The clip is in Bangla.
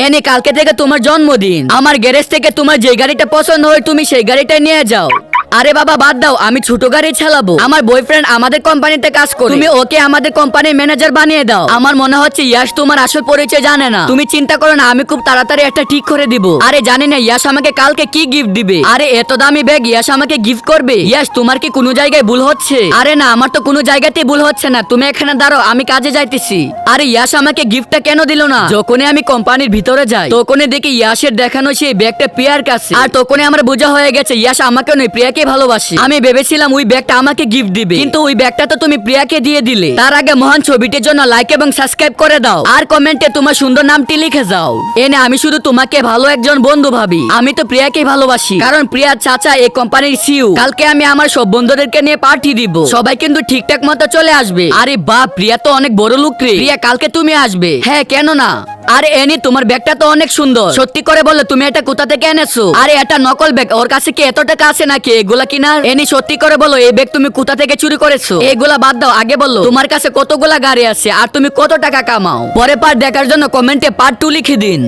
এনে কালকে থেকে তোমার জন্মদিন, আমার গ্যারেজ থেকে তোমার যে গাড়িটা পছন্দ হয় তুমি সেই গাড়িটা নিয়ে যাও। আরে বাবা বাদ দাও, আমি ছোট গাড়ি চালাবো। আমার বয়ফ্রেন্ড আমাদের কোম্পানিতে কাজ করে, তুমি ওকে আমাদের কোম্পানির ম্যানেজার বানিয়ে দাও। আমার মনে হচ্ছে ইয়াশ তোমার আসল পরিচয় জানে না। তুমি চিন্তা করো না, আমি খুব তাড়াতাড়ি একটা ঠিক করে দিব। আরে জানি না ইয়াশ আমাকে কালকে কি গিফট দিবে। আরে এত দামি ব্যাগ ইয়াশ আমাকে গিফট করবে? ইয়াশ তোমার কি কোনো জায়গায় ভুল হচ্ছে? আরে না, আমার তো কোনো জায়গাতেই ভুল হচ্ছে না। তুমি এখানে দাঁড়াও, আমি কাজে যাইতেছি। আরে ইয়াশ আমাকে গিফটটা কেন দিল না? যখনই আমি কোম্পানির ভিতরে যাই তখনই দেখি ইয়াশের দেখানো সেই ব্যাগটা প্রিয়ার কাছে, আর তখনই আমার বোঝা হয়ে গেছে ইয়াশ আমাকে নয় প্রিয়াকে ভালোবাসি। আমি ভেবেছিলাম ওই ব্যাগটা আমাকে গিফট দিবে, কিন্তু ওই ব্যাগটা তো তুমি প্রিয়াকে দিয়ে দিলে। তার আগে মহান ছবিটির জন্য লাইক এবং সাবস্ক্রাইব করে দাও, আর কমেন্টে তোমার সুন্দর নামটি লিখে যাও। এনে আমি শুধু তোমাকে ভালো একজন বন্ধু ভাবি। আমি তো প্রিয়াকে ভালোবাসি, কারণ প্রিয়ার চাচা এই কোম্পানির সিইও। কালকে আমি আমার সব বন্ধুদেরকে নিয়ে পার্টি দিব, সবাই কিন্তু ঠিকঠাক মতো চলে আসবে। আরে বাপ, প্রিয়া তো অনেক বড় লোক রে। প্রিয়া কালকে তুমি আসবে? হ্যাঁ, কেন না। আরে এনি তোমার ব্যাগটা তো অনেক সুন্দর, সত্যি করে বলো তুমি এটা কোথা থেকে এনেছো? আরে এটা নকল ব্যাগ, ওর কাছে কি এত টাকা আছে নাকি এগুলা কিনার? এনি সত্যি করে বলো এই ব্যাগ তুমি কোথা থেকে চুরি করেছো? এগুলা বাদ দাও, আগে বলো তোমার কাছে কতগুলা গাড়ি আছে আর তুমি কত টাকা কামাও? পরে পার্ট দেখার জন্য কমেন্টে পার্ট 2 লিখে দিন।